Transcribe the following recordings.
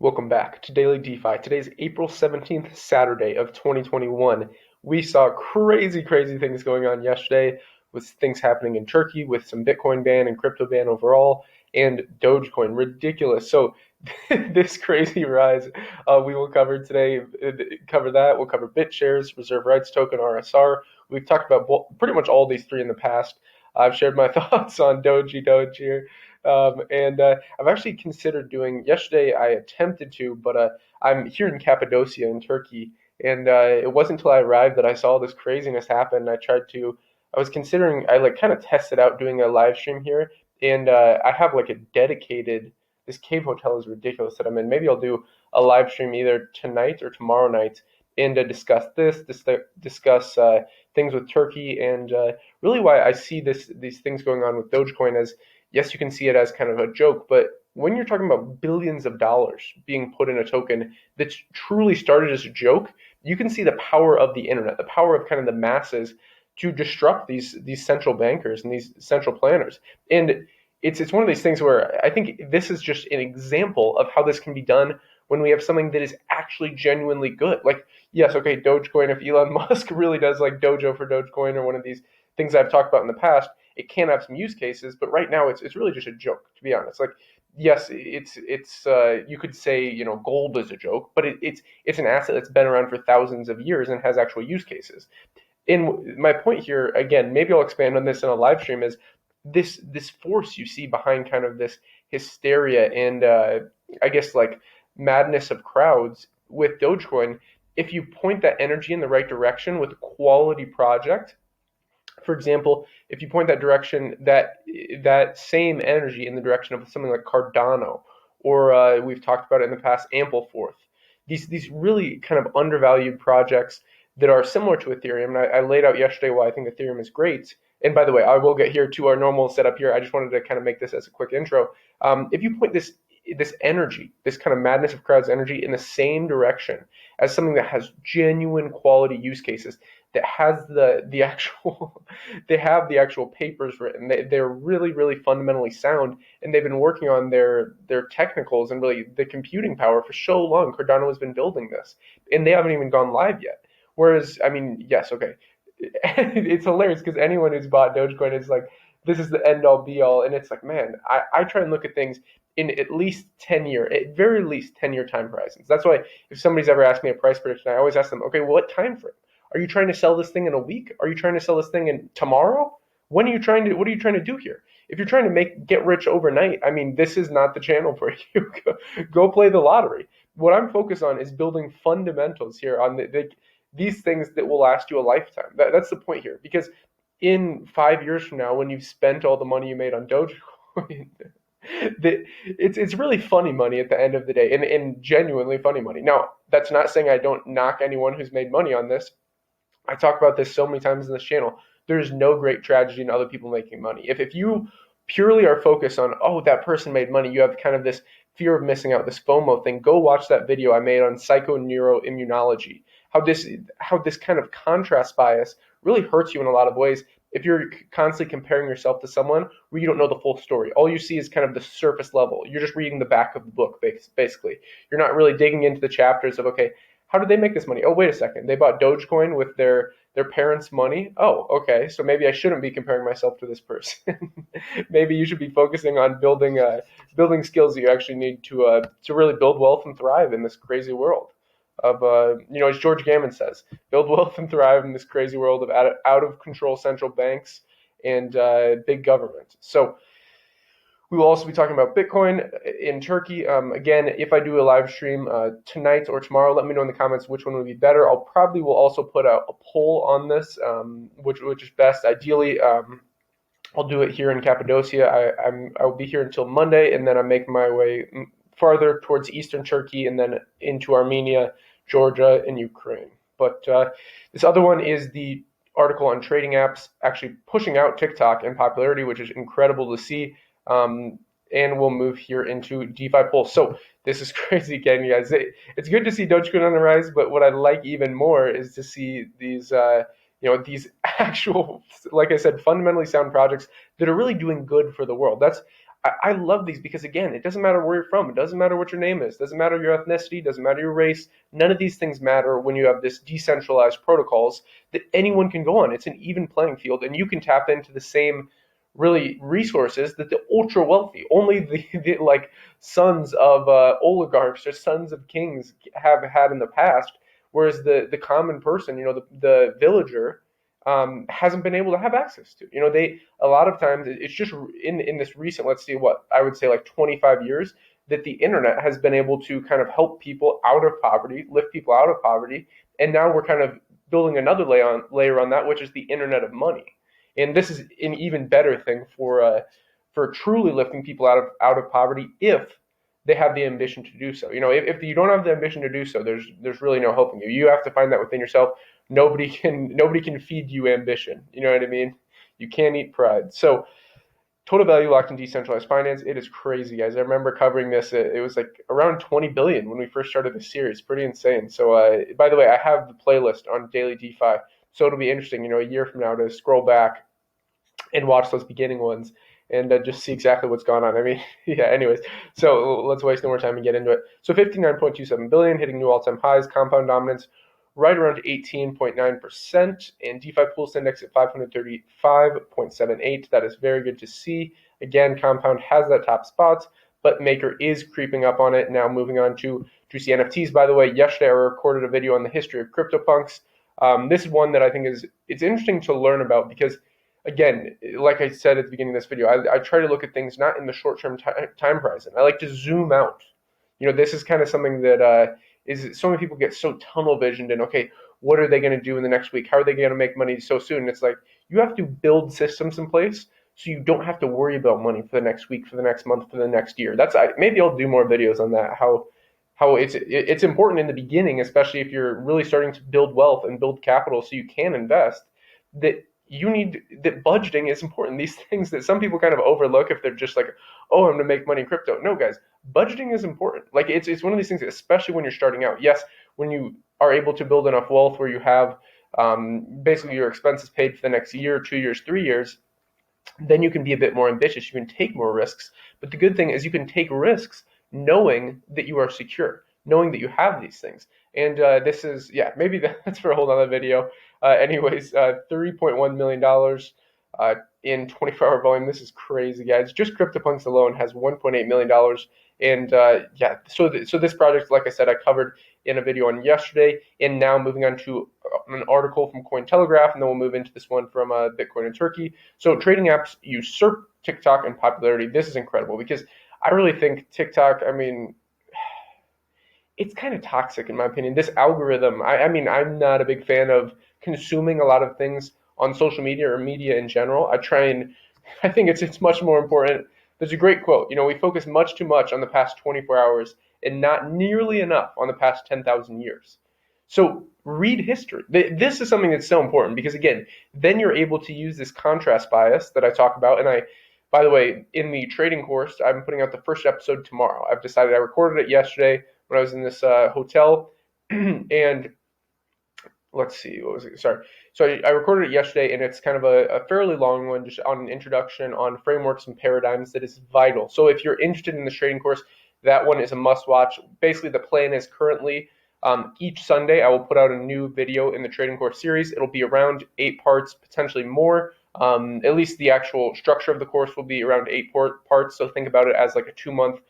Welcome back to Daily DeFi. Today's April 17th, Saturday of 2021. We saw crazy things going on yesterday with things happening in Turkey with some Bitcoin ban and crypto ban overall and Dogecoin. Ridiculous. So this crazy rise we will cover today. Cover that. We'll cover Bitshares, Reserve Rights Token, RSR. We've talked about pretty much all these three in the past. I've shared my thoughts on Doge here. And I've actually considered doing. Yesterday, I attempted to, but I'm here in Cappadocia in Turkey, and it wasn't until I arrived that I saw this craziness happen. I was considering. I like kind of tested out doing a live stream here, and I have like a dedicated. This cave hotel is ridiculous that I'm in. Maybe I'll do a live stream either tonight or tomorrow night and discuss discuss things with Turkey, and really why I see these things going on with Dogecoin as yes, you can see it as kind of a joke, but when you're talking about billions of dollars being put in a token that's truly started as a joke, you can see the power of the internet, the power of kind of the masses to disrupt these central bankers and these central planners. And it's one of these things where I think this is just an example of how this can be done when we have something that is actually genuinely good. Like, yes, okay, Dogecoin, if Elon Musk really does like Dojo for Dogecoin or one of these things I've talked about in the past, it can have some use cases, but right now it's really just a joke, to be honest. Like, yes, it's you could say gold is a joke, but it's an asset that's been around for thousands of years and has actual use cases. And my point here, again, maybe I'll expand on this in a live stream, is this force you see behind kind of this hysteria and I guess like madness of crowds with Dogecoin. If you point that energy in the right direction with a quality project, for example, if you point that same energy in the direction of something like Cardano, or we've talked about it in the past, Ampleforth, these really kind of undervalued projects that are similar to Ethereum. And I laid out yesterday why I think Ethereum is great. And by the way, I will get here to our normal setup here. I just wanted to kind of make this as a quick intro. If you point this energy, this kind of madness of crowds energy in the same direction as something that has genuine quality use cases, that has the actual they have the actual papers written. They're really fundamentally sound, and they've been working on their technicals and really the computing power for so long. Cardano has been building this, and they haven't even gone live yet. Whereas, I mean, yes, okay, it's hilarious because anyone who's bought Dogecoin is like, this is the end all be all, and it's like, man, I try and look at things in at least 10-year, at very least 10-year time horizons. That's why if somebody's ever asked me a price prediction, I always ask them, okay, what time frame? Are you trying to sell this thing in a week? Are you trying to sell this thing in tomorrow? What are you trying to do here? If you're trying to get rich overnight, I mean, this is not the channel for you. Go play the lottery. What I'm focused on is building fundamentals here on these things that will last you a lifetime. That's the point here. Because in 5 years from now, when you've spent all the money you made on Dogecoin, it's really funny money at the end of the day, and genuinely funny money. Now, that's not saying I don't knock anyone who's made money on this. I talk about this so many times in this channel. There's no great tragedy in other people making money. If you purely are focused on, oh, that person made money, you have kind of this fear of missing out, this FOMO thing. Go watch that video I made on psychoneuroimmunology. How this kind of contrast bias really hurts you in a lot of ways if you're constantly comparing yourself to someone where you don't know the full story. All you see is kind of the surface level. You're just reading the back of the book, basically. You're not really digging into the chapters of, okay, how did they make this money? Oh, wait a second. They bought Dogecoin with their parents' money. Oh, okay. So maybe I shouldn't be comparing myself to this person. Maybe you should be focusing on building skills that you actually need to really build wealth and thrive in this crazy world of as George Gammon says, build wealth and thrive in this crazy world of out of control central banks and big government. So we will also be talking about Bitcoin in Turkey. Again, if I do a live stream tonight or tomorrow, let me know in the comments which one would be better. I'll probably will also put out a poll on this, which is best. Ideally, I'll do it here in Cappadocia. I'll be here until Monday, and then I make my way farther towards eastern Turkey and then into Armenia, Georgia, and Ukraine. But this other one is the article on trading apps actually pushing out TikTok in popularity, which is incredible to see. And we'll move here into DeFi polls. So this is crazy again, you guys. It's good to see Dogecoin on the rise, but what I like even more is to see these actual, like I said, fundamentally sound projects that are really doing good for the world. I love these because, again, it doesn't matter where you're from. It doesn't matter what your name is. It doesn't matter your ethnicity. It doesn't matter your race. None of these things matter when you have this decentralized protocols that anyone can go on. It's an even playing field, and you can tap into the same really resources that the ultra wealthy, only the like sons of oligarchs or sons of kings have had in the past, whereas the common person, the villager, hasn't been able to have access to. They a lot of times it's just in this recent, let's see, what I would say like 25 years, that the internet has been able to kind of help people out of poverty, lift people out of poverty, and now we're kind of building another layer on that, which is the internet of money. And this is an even better thing for truly lifting people out of poverty if they have the ambition to do so. If you don't have the ambition to do so, there's really no helping you. You have to find that within yourself. Nobody can feed you ambition. You know what I mean? You can't eat pride. So total value locked in decentralized finance, it is crazy, guys. I remember covering this. It was like around 20 billion when we first started the series. Pretty insane. So by the way, I have the playlist on Daily DeFi. So it'll be interesting, a year from now to scroll back and watch those beginning ones and just see exactly what's going on. I mean, yeah, anyways. So let's waste no more time and get into it. So 59.27 billion, hitting new all-time highs, compound dominance right around 18.9%, and DeFi Pulse Index at 535.78. That is very good to see. Again, Compound has that top spot, but Maker is creeping up on it. Now moving on to juicy NFTs. By the way, yesterday I recorded a video on the history of CryptoPunks. This is one that I think it's interesting to learn about because, again, like I said at the beginning of this video, I try to look at things not in the short-term time horizon. I like to zoom out. This is kind of something that is so many people get so tunnel visioned in, okay, what are they going to do in the next week? How are they going to make money so soon? And it's like you have to build systems in place so you don't have to worry about money for the next week, for the next month, for the next year. Maybe I'll do more videos on that. How it's important in the beginning, especially if you're really starting to build wealth and build capital so you can invest, that budgeting is important. These things that some people kind of overlook if they're just like, oh, I'm going to make money in crypto. No, guys, budgeting is important. Like it's one of these things, especially when you're starting out. Yes, when you are able to build enough wealth where you have basically your expenses paid for the next year, 2 years, 3 years, then you can be a bit more ambitious. You can take more risks. But the good thing is you can take risks knowing that you are secure, knowing that you have these things. And this is, yeah, maybe that's for a whole other video. Anyways, $3.1 million in 24-hour volume. This is crazy, guys. Just CryptoPunks alone has $1.8 million. And yeah, so this project, like I said, I covered in a video on yesterday. And now moving on to an article from Cointelegraph, and then we'll move into this one from Bitcoin in Turkey. So trading apps usurp TikTok in popularity. This is incredible because I really think TikTok, I mean, it's kind of toxic in my opinion. This algorithm, I mean, I'm not a big fan of consuming a lot of things on social media or media in general. I think it's much more important. There's a great quote, we focus much too much on the past 24 hours and not nearly enough on the past 10,000 years. So read history. This is something that's so important because, again, then you're able to use this contrast bias that I talk about. And by the way, in the trading course, I'm putting out the first episode tomorrow. I've decided I recorded it yesterday when I was in this hotel, and let's see, what was it? Sorry. So I recorded it yesterday, and it's kind of a fairly long one, just on an introduction on frameworks and paradigms that is vital. So if you're interested in the trading course, that one is a must-watch. Basically, the plan is currently each Sunday I will put out a new video in the trading course series. It'll be around 8 parts, potentially more. At least the actual structure of the course will be around 8 parts. So think about it as like a 2-month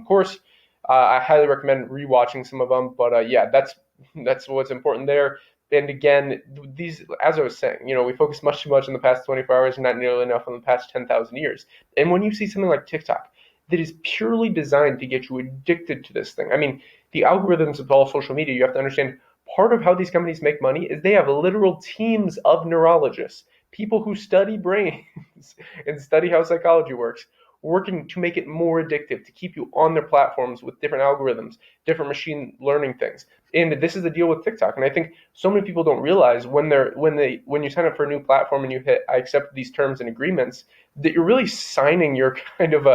course. I highly recommend rewatching some of them, but yeah, that's what's important there. And again, these, as I was saying, we focus much too much on the past 24 hours and not nearly enough on the past 10,000 years. And when you see something like TikTok that is purely designed to get you addicted to this thing, I mean, the algorithms of all social media, you have to understand, part of how these companies make money is they have literal teams of neurologists, people who study brains and study how psychology works, working to make it more addictive, to keep you on their platforms with different algorithms, different machine learning things. And this is the deal with TikTok. And I think so many people don't realize when you sign up for a new platform and you hit I accept these terms and agreements, that you're really signing your kind of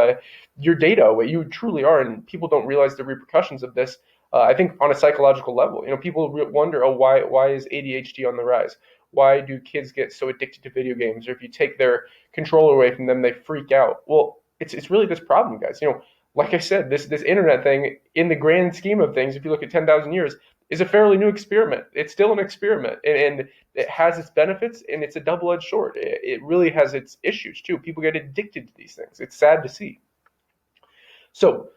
your data away. You truly are, and people don't realize the repercussions of this. I think on a psychological level, people wonder, oh, why is ADHD on the rise? Why do kids get so addicted to video games? Or if you take their controller away from them, they freak out. Well, it's really this problem, guys. Like I said, this internet thing, in the grand scheme of things, if you look at 10,000 years, is a fairly new experiment. It's still an experiment, and it has its benefits, and it's a double-edged sword. It really has its issues too. People get addicted to these things. It's sad to see. So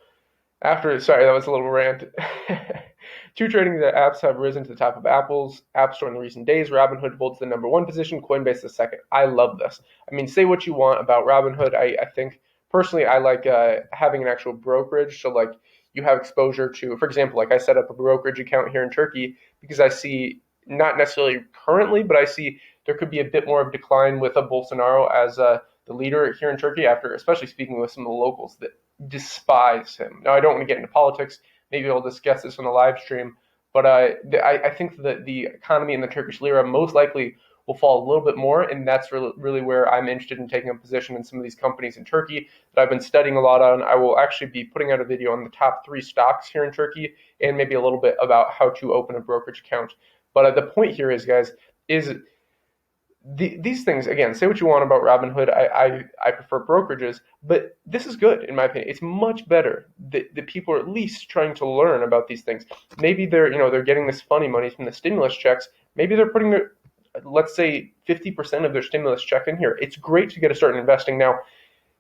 sorry, that was a little rant. Two trading apps have risen to the top of Apple's App Store in the recent days. Robinhood holds the #1 position, Coinbase the second. I love this. I mean, say what you want about Robinhood. I think personally, I like having an actual brokerage. So like you have exposure to, for example, like I set up a brokerage account here in Turkey because I see, not necessarily currently, but I see there could be a bit more of decline with a Bolsonaro as the leader here in Turkey, after especially speaking with some of the locals that despise him. Now, I don't want to get into politics. Maybe I'll discuss this on the live stream. But I think that the economy in the Turkish lira most likely will fall a little bit more, and that's really where I'm interested in taking a position in some of these companies in Turkey that I've been studying a lot on. I will actually be putting out a video on the top 3 stocks here in Turkey, and maybe a little bit about how to open a brokerage account. But the point here is, guys, is these things, again, say what you want about Robinhood. I prefer brokerages, but this is good in my opinion. It's much better that people are at least trying to learn about these things. Maybe they're getting this funny money from the stimulus checks. Maybe they're putting their, let's say, 50% of their stimulus check in here. It's great to get a start in investing. Now,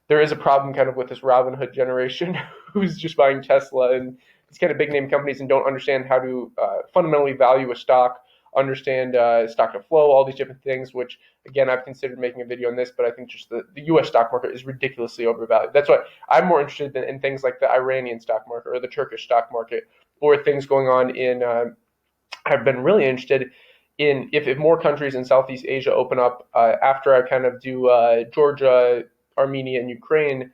there is a problem kind of with this Robinhood generation who's just buying Tesla and these kind of big name companies and don't understand how to fundamentally value a stock, understand stock to flow, all these different things, which again, I've considered making a video on this, but I think just the US stock market is ridiculously overvalued. That's why I'm more interested in things like the Iranian stock market or the Turkish stock market, or things going on in, I've been really interested in if more countries in Southeast Asia open up after I kind of do Georgia, Armenia, and Ukraine,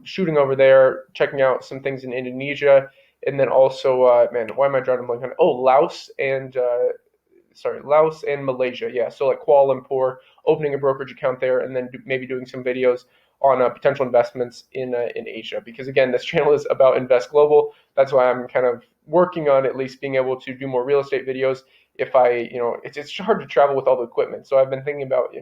shooting over there, checking out some things in Indonesia, and then also, man, why am I drawing a blank on it? Oh, Laos and Malaysia. Yeah, so like Kuala Lumpur, opening a brokerage account there, and then maybe doing some videos on potential investments in Asia. Because again, this channel is about Invest Global. That's why I'm kind of working on at least being able to do more real estate videos. If it's hard to travel with all the equipment. So I've been thinking about,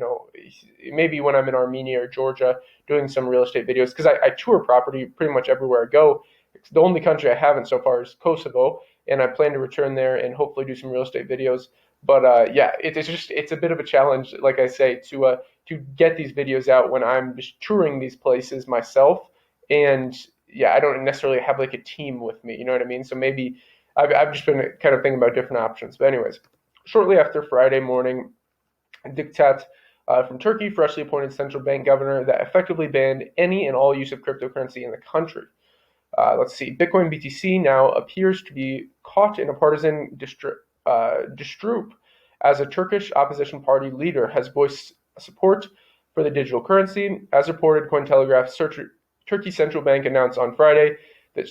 maybe when I'm in Armenia or Georgia, doing some real estate videos, because I tour property pretty much everywhere I go. The only country I haven't so far is Kosovo, and I plan to return there and hopefully do some real estate videos. But yeah, it's a bit of a challenge, like I say, to get these videos out when I'm just touring these places myself. And yeah, I don't necessarily have like a team with me, you know what I mean? So maybe I've just been kind of thinking about different options. But anyways, shortly after Friday morning, Diktat from Turkey, freshly appointed central bank governor, that effectively banned any and all use of cryptocurrency in the country. Let's see, Bitcoin BTC now appears to be caught in a partisan dispute as a Turkish opposition party leader has voiced support for the digital currency. As reported, Cointelegraph, Turkey Central Bank announced on Friday that,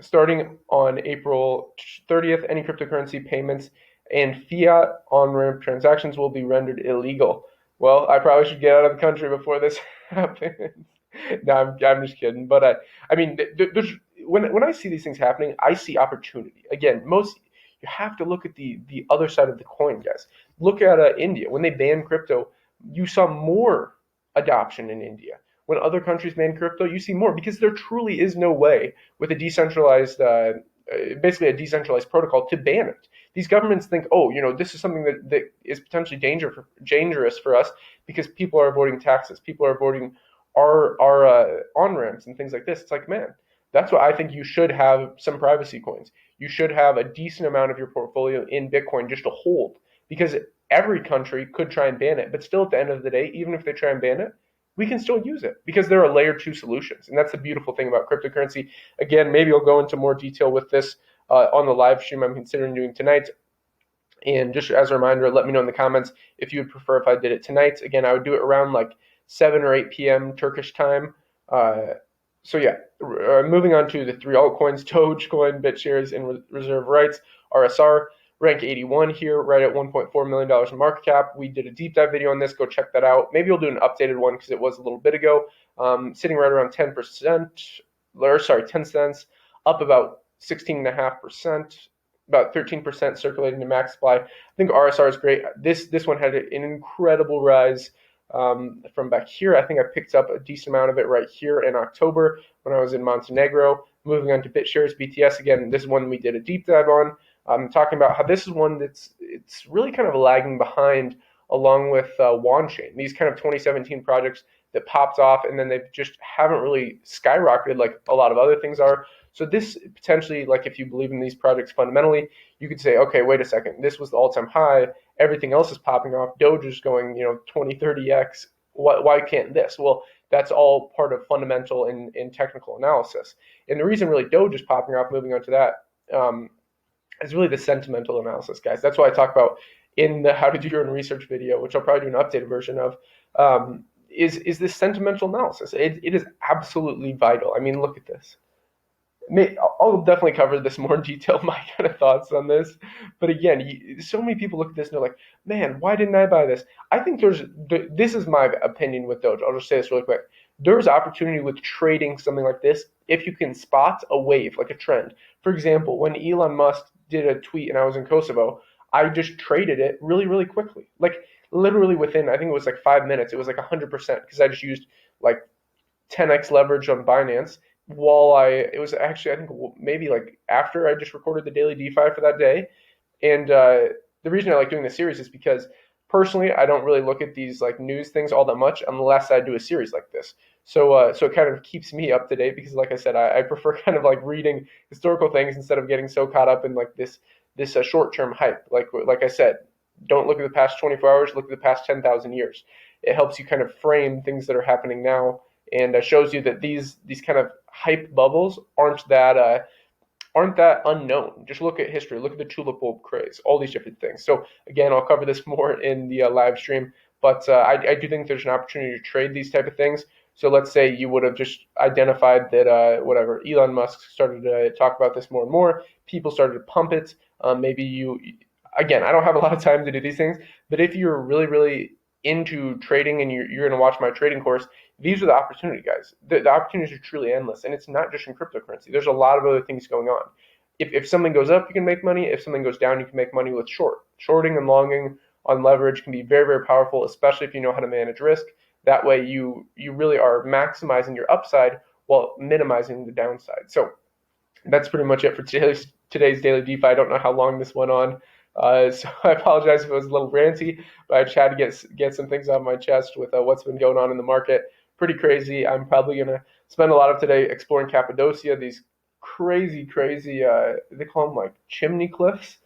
starting on April 30th, any cryptocurrency payments and fiat on-ramp transactions will be rendered illegal. Well, I probably should get out of the country before this happens. No, I'm just kidding. But I mean, when I see these things happening, I see opportunity. Again, you have to look at the other side of the coin, guys. Look at India. When they banned crypto, you saw more adoption in India. When other countries ban crypto, you see more, because there truly is no way with a decentralized, basically a decentralized protocol, to ban it. These governments think, this is something that is potentially dangerous for us because people are avoiding taxes, people are avoiding our on-ramps and things like this. It's like, man, that's why I think you should have some privacy coins. You should have a decent amount of your portfolio in Bitcoin just to hold, because every country could try and ban it. But still, at the end of the day, even if they try and ban it, we can still use it because there are layer 2 solutions. And that's the beautiful thing about cryptocurrency. Again, maybe I'll go into more detail with this on the live stream I'm considering doing tonight. And just as a reminder, let me know in the comments if you would prefer if I did it tonight. Again, I would do it around like 7 or 8 p.m. Turkish time. So yeah, moving on to the 3 altcoins, Dogecoin, Bitshares, and Reserve Rights, RSR. Rank 81 here, right at $1.4 million in market cap. We did a deep dive video on this. Go check that out. Maybe we'll do an updated one because it was a little bit ago. Sitting right around 10 cents, up about 16.5%, about 13% circulating to max supply. I think RSR is great. This one had an incredible rise from back here. I think I picked up a decent amount of it right here in October when I was in Montenegro. Moving on to Bitshares, BTS again. This is one we did a deep dive on. I'm talking about how this is one it's really kind of lagging behind along with Chain. These kind of 2017 projects that popped off and then they just haven't really skyrocketed like a lot of other things are. So this potentially, like if you believe in these projects fundamentally, you could say, okay, wait a second, this was the all-time high. Everything else is popping off. Doge is going, 20, 30x. Why can't this? Well, that's all part of fundamental and technical analysis. And the reason really Doge is popping off, moving on to that, is really the sentimental analysis, guys. That's what I talk about in the How to Do Your Own Research video, which I'll probably do an updated version of, is this sentimental analysis. It is absolutely vital. I mean, look at this. I'll definitely cover this more in detail, my kind of thoughts on this. But again, so many people look at this and they're like, man, why didn't I buy this? I think this is my opinion with Doge. I'll just say this really quick. There's opportunity with trading something like this if you can spot a wave, like a trend. For example, when Elon Musk did a tweet and I was in Kosovo, I just traded it really, really quickly. Like literally within, I think it was like 5 minutes, it was like 100% because I just used like 10x leverage on Binance it was actually, I think maybe like after I just recorded the daily DeFi for that day. And the reason I like doing this series is because personally, I don't really look at these like news things all that much unless I do a series like this. So it kind of keeps me up to date because like I said, I prefer kind of like reading historical things instead of getting so caught up in like this short-term hype. Like I said, don't look at the past 24 hours, look at the past 10,000 years. It helps you kind of frame things that are happening now and shows you that these kind of hype bubbles aren't that unknown. Just look at history, look at the tulip bulb craze, all these different things. So again, I'll cover this more in the live stream, but I do think there's an opportunity to trade these type of things. So let's say you would have just identified that Elon Musk started to talk about this more and more, people started to pump it. Again, I don't have a lot of time to do these things, but if you're really, really into trading and you're going to watch my trading course, these are the opportunity, guys. The opportunities are truly endless, and it's not just in cryptocurrency. There's a lot of other things going on. If something goes up, you can make money. If something goes down, you can make money with shorting and longing on leverage can be very, very powerful, especially if you know how to manage risk. That way, you really are maximizing your upside while minimizing the downside. So that's pretty much it for today's daily DeFi. I don't know how long this went on. So I apologize if it was a little ranty, but I just had to get some things off my chest with what's been going on in the market. Pretty crazy. I'm probably going to spend a lot of today exploring Cappadocia, these crazy, they call them like chimney cliffs.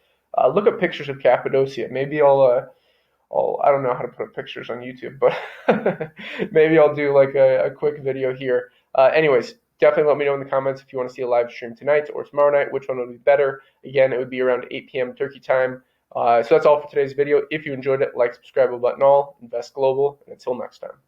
Look at pictures of Cappadocia. Maybe I don't know how to put up pictures on YouTube, but maybe I'll do like a quick video here. Anyways, definitely let me know in the comments if you want to see a live stream tonight or tomorrow night, which one would be better. Again, it would be around 8 p.m. Turkey time. So that's all for today's video. If you enjoyed it, like, subscribe, button all, invest global, and until next time.